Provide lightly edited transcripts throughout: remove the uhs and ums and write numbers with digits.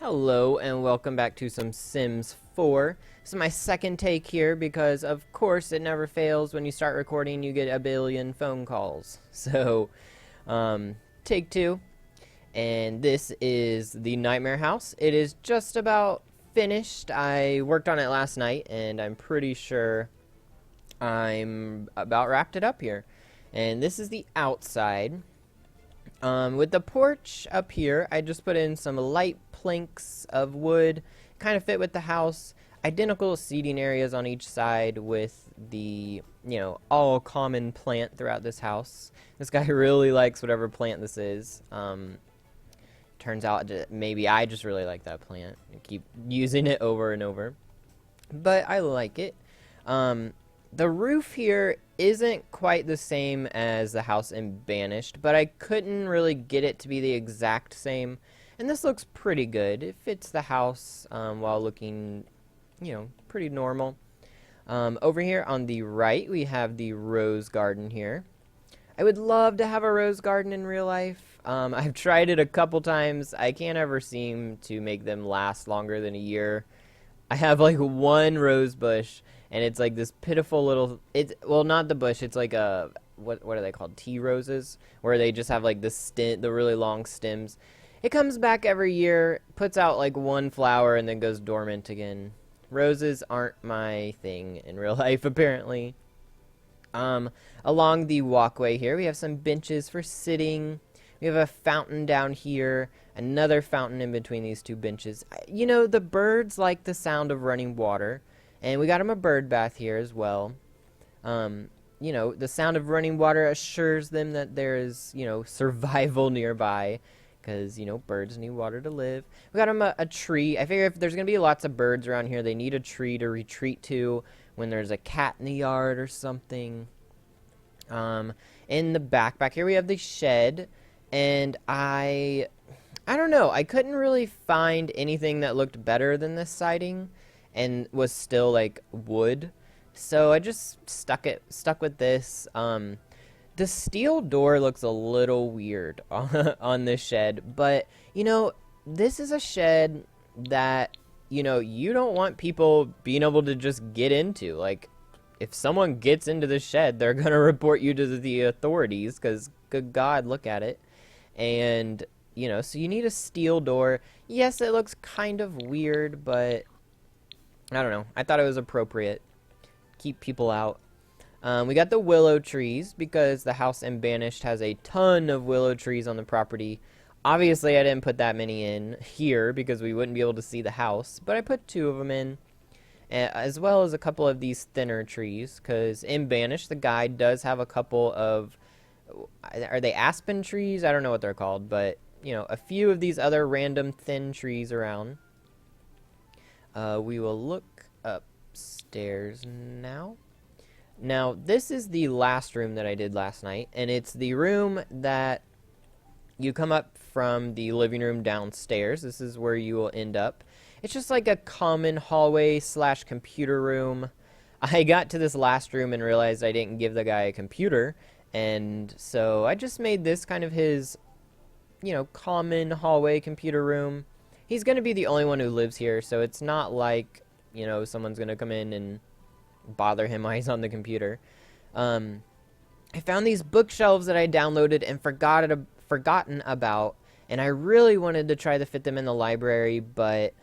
Hello and welcome back to some Sims 4. This is my second take here because of course it never fails when you start recording you get a billion phone calls. So, take two. And this is the Nightmare House. It is just about finished. I worked on it last night and I'm pretty sure I'm about wrapped it up here. And this is the outside. With the porch up here, I just put in some light planks of wood, kind of fit with the house. Identical seating areas on each side with the, all common plant throughout this house. This guy really likes whatever plant this is. Turns out maybe I just really like that plant. I keep using it over and over. But I like it. The roof here isn't quite the same as the house in Banished, but I couldn't really get it to be the exact same. And this looks pretty good. It fits the house while looking, pretty normal. Over here on the right, we have the rose garden here. I would love to have a rose garden in real life. I've tried it a couple times. I can't ever seem to make them last longer than a year. I have like one rose bush, and it's like this pitiful little. Well, not the bush. It's like a what are they called? Tea roses, where they just have like the really long stems. It comes back every year, puts out like one flower, and then goes dormant again. Roses aren't my thing in real life, apparently. Along the walkway here, we have some benches for sitting. We have a fountain down here, another fountain in between these two benches. The birds like the sound of running water, and we got them a bird bath here as well. The sound of running water assures them that there is, survival nearby, because, birds need water to live. We got them a tree. I figure if there's going to be lots of birds around here, they need a tree to retreat to when there's a cat in the yard or something. In the back here, we have the shed. And I don't know. I couldn't really find anything that looked better than this siding and was still like wood. So I just stuck with this. The steel door looks a little weird on this shed, but this is a shed that you don't want people being able to just get into. Like, if someone gets into the shed, they're gonna report you to the authorities because good God, look at it. And, so you need a steel door. Yes, it looks kind of weird, but I don't know. I thought it was appropriate. Keep people out. We got the willow trees because the house in Banished has a ton of willow trees on the property. Obviously, I didn't put that many in here because we wouldn't be able to see the house, but I put 2 of them in, as well as a couple of these thinner trees because in Banished, the guide does have a couple of. Are they aspen trees? I don't know what they're called, but, a few of these other random thin trees around. We will look upstairs now. Now, this is the last room that I did last night, and it's the room that you come up from the living room downstairs. This is where you will end up. It's just like a common hallway / computer room. I got to this last room and realized I didn't give the guy a computer. And so I just made this kind of his, common hallway computer room. He's going to be the only one who lives here, so it's not like, someone's going to come in and bother him while he's on the computer. I found these bookshelves that I downloaded and forgotten about, and I really wanted to try to fit them in the library, but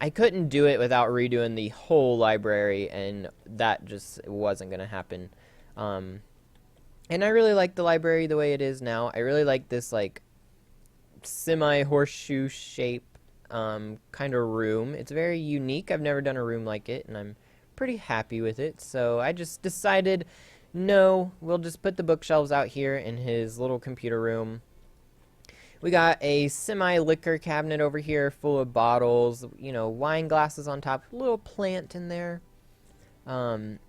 I couldn't do it without redoing the whole library, and that just wasn't going to happen. And I really like the library the way it is now. I really like this, like, semi-horseshoe shape kind of room. It's very unique. I've never done a room like it, and I'm pretty happy with it. So I just decided, no, we'll just put the bookshelves out here in his little computer room. We got a semi-liquor cabinet over here full of bottles, wine glasses on top, a little plant in there.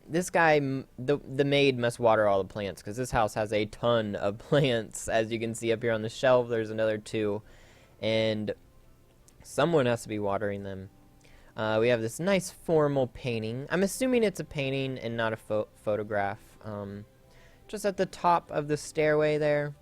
This guy, the maid must water all the plants because this house has a ton of plants. As you can see up here on the shelf, there's another 2, and someone has to be watering them. We have this nice formal painting. I'm assuming it's a painting and not a photograph. Just at the top of the stairway there.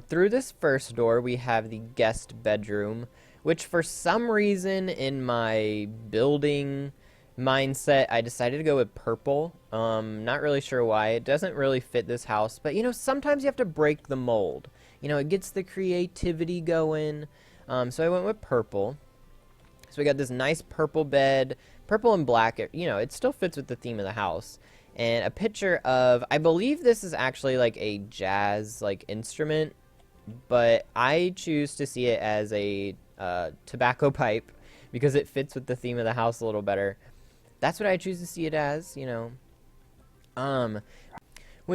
Through this first door, we have the guest bedroom, which for some reason in my building mindset, I decided to go with purple. Not really sure why. It doesn't really fit this house, but sometimes you have to break the mold. It gets the creativity going. So I went with purple. So we got this nice purple bed, purple and black. It still fits with the theme of the house. And a picture of, I believe this is actually like a jazz like instrument, but I choose to see it as a tobacco pipe because it fits with the theme of the house a little better. That's what I choose to see it as. We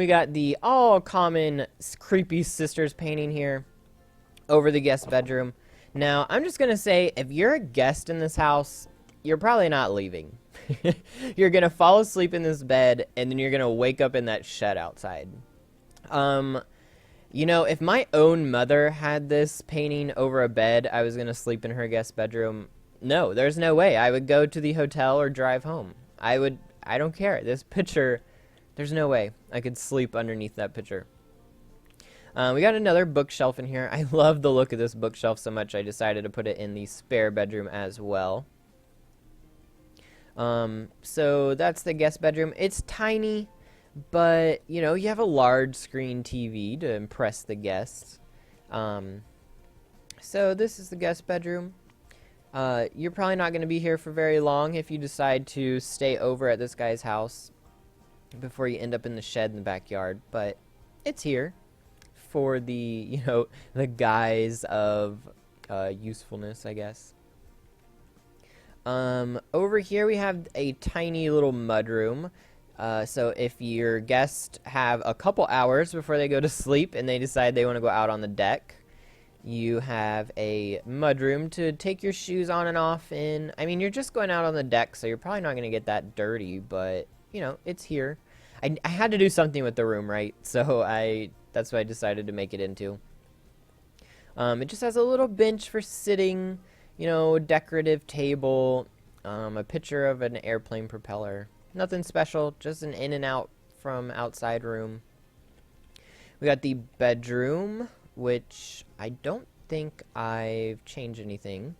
got the all common creepy sisters painting here over the guest bedroom. Now, I'm just going to say, if you're a guest in this house, you're probably not leaving. You're going to fall asleep in this bed, and then you're going to wake up in that shed outside. If my own mother had this painting over a bed, I was going to sleep in her guest bedroom. No, there's no way. I would go to the hotel or drive home. I don't care. This picture, there's no way I could sleep underneath that picture. We got another bookshelf in here. I love the look of this bookshelf so much I decided to put it in the spare bedroom as well. So that's the guest bedroom. It's tiny, but you have a large screen TV to impress the guests. So this is the guest bedroom. You're probably not going to be here for very long if you decide to stay over at this guy's house before you end up in the shed in the backyard, but it's here for the, the guise of usefulness, I guess. Over here we have a tiny little mudroom. So if your guests have a couple hours before they go to sleep and they decide they want to go out on the deck, you have a mudroom to take your shoes on and off in. I mean, you're just going out on the deck, so you're probably not going to get that dirty, but, it's here. I had to do something with the room, right? So that's what I decided to make it into. It just has a little bench for sitting, decorative table, a picture of an airplane propeller. Nothing special, just an in and out from outside room. We got the bedroom, which I don't think I've changed anything.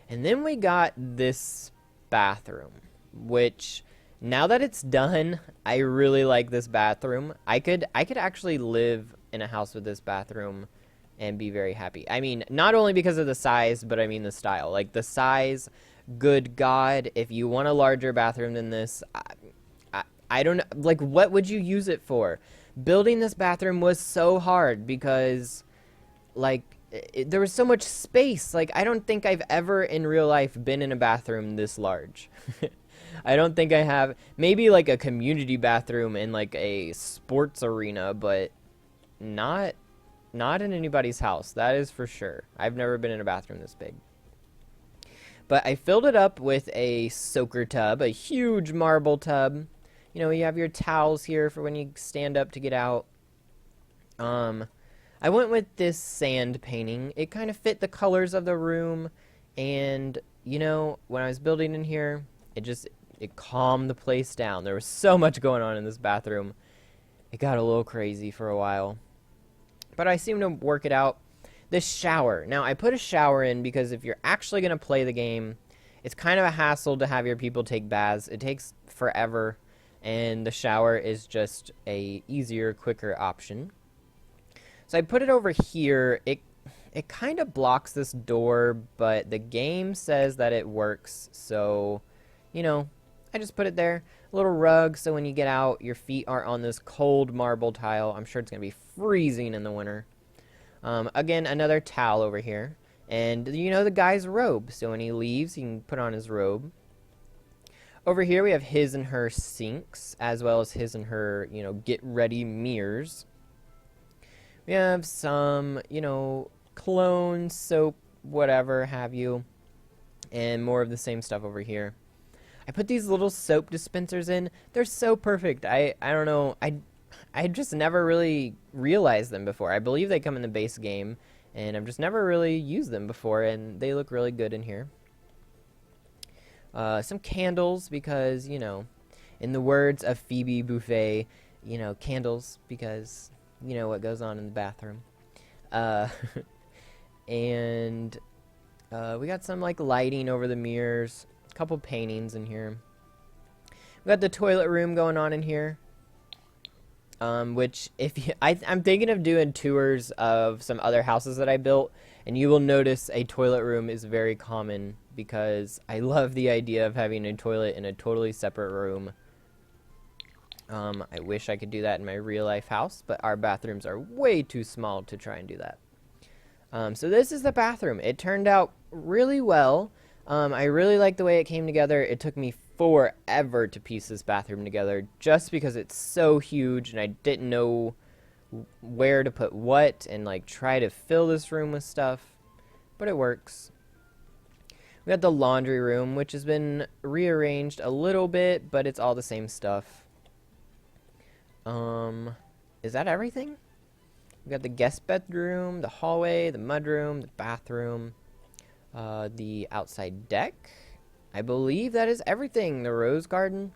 And then we got this bathroom, which now that it's done, I really like this bathroom. I could actually live in a house with this bathroom and be very happy. I mean, not only because of the size, but I mean the style. Like the size, good God, if you want a larger bathroom than this, I don't know. Like, what would you use it for? Building this bathroom was so hard because, like, there was so much space. Like, I don't think I've ever in real life been in a bathroom this large. I don't think I have. Maybe like a community bathroom in like a sports arena, but not in anybody's house. That is for sure. I've never been in a bathroom this big. But I filled it up with a soaker tub, a huge marble tub. You have your towels here for when you stand up to get out. I went with this sand painting. It kind of fit the colors of the room, and when I was building in here, it calmed the place down. There was so much going on in this bathroom. It got a little crazy for a while, but I seemed to work it out. This shower. Now, I put a shower in because if you're actually going to play the game, it's kind of a hassle to have your people take baths. It takes forever, and the shower is just a easier, quicker option. So I put it over here. It kind of blocks this door, but the game says that it works, so, I just put it there. A little rug, so when you get out, your feet aren't on this cold marble tile. I'm sure it's going to be freezing in the winter. Again, another towel over here. And, the guy's robe. So when he leaves, he can put on his robe. Over here, we have his and her sinks, as well as his and her, get-ready mirrors. We have some, cologne, soap, whatever have you. And more of the same stuff over here. I put these little soap dispensers in. They're so perfect. I don't know. I just never really realized them before. I believe they come in the base game, and I've just never really used them before, and they look really good in here. Some candles because, in the words of Phoebe Buffay, candles because, what goes on in the bathroom. Uh, and we got some like lighting over the mirrors, a couple paintings in here. We got the toilet room going on in here. Which if you, I'm thinking of doing tours of some other houses that I built, and you will notice a toilet room is very common because I love the idea of having a toilet in a totally separate room. I wish I could do that in my real life house, but our bathrooms are way too small to try and do that. So this is the bathroom. It turned out really well. I really like the way it came together. It took me forever to piece this bathroom together just because it's so huge and I didn't know where to put what and like try to fill this room with stuff, but it works. We got the laundry room, which has been rearranged a little bit, but it's all the same stuff. Is that everything? We got the guest bedroom, the hallway, the mudroom, the bathroom, the outside deck. I believe that is everything. The rose garden.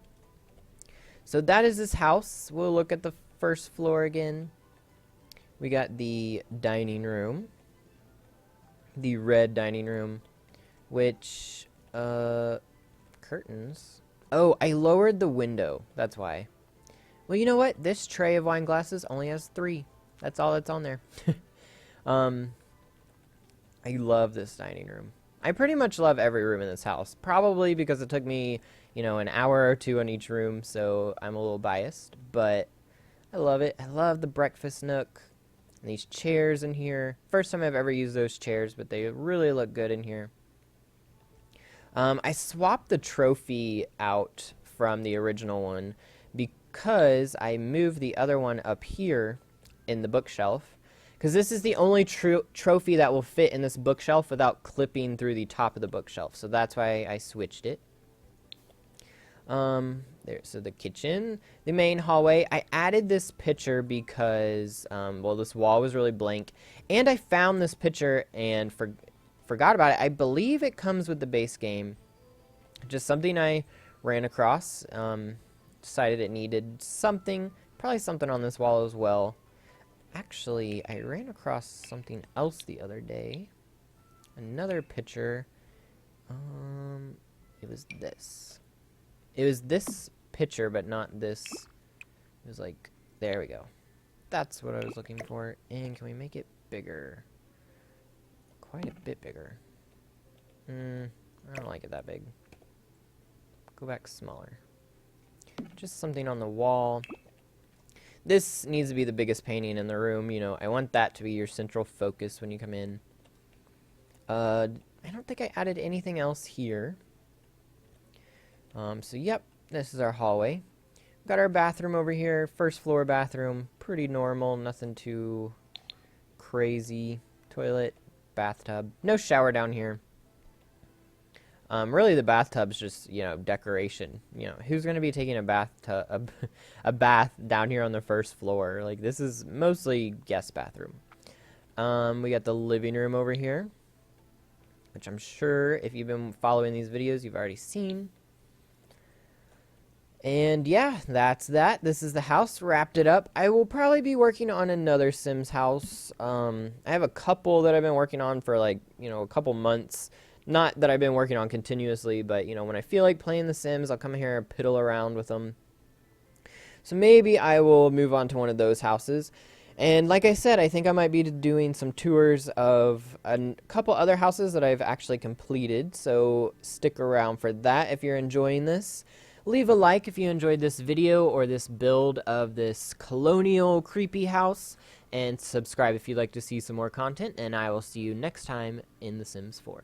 So that is this house. We'll look at the first floor again. We got the dining room. The red dining room. Which, curtains. Oh, I lowered the window. That's why. Well, you know what? This tray of wine glasses only has 3. That's all that's on there. I love this dining room. I pretty much love every room in this house. Probably because it took me, an hour or 2 on each room, so I'm a little biased. But I love it. I love the breakfast nook. And these chairs in here. First time I've ever used those chairs, but they really look good in here. I swapped the trophy out from the original one because I moved the other one up here in the bookshelf. Because this is the only trophy that will fit in this bookshelf without clipping through the top of the bookshelf. So that's why I switched it. There, so the kitchen, the main hallway. I added this picture because, well, this wall was really blank. And I found this picture and forgot about it. I believe it comes with the base game. Just something I ran across. Decided it needed something. Probably something on this wall as well. Actually, I ran across something else the other day. Another picture. It was this. It was this picture, but not this. It was like, there we go. That's what I was looking for. And can we make it bigger? Quite a bit bigger. I don't like it that big. Go back smaller. Just something on the wall. This needs to be the biggest painting in the room. I want that to be your central focus when you come in. I don't think I added anything else here. So, yep, this is our hallway. We've got our bathroom over here. First floor bathroom. Pretty normal. Nothing too crazy. Toilet, bathtub. No shower down here. Really, the bathtub's just, decoration. Who's going to be taking a bath down here on the first floor? Like, this is mostly guest bathroom. We got the living room over here, which I'm sure if you've been following these videos, you've already seen. And yeah, that's that. This is the house. Wrapped it up. I will probably be working on another Sims house. I have a couple that I've been working on for like, a couple months. Not that I've been working on continuously, but, when I feel like playing The Sims, I'll come here and piddle around with them. So maybe I will move on to one of those houses. And like I said, I think I might be doing some tours of a couple other houses that I've actually completed. So stick around for that if you're enjoying this. Leave a like if you enjoyed this video or this build of this colonial creepy house. And subscribe if you'd like to see some more content. And I will see you next time in The Sims 4.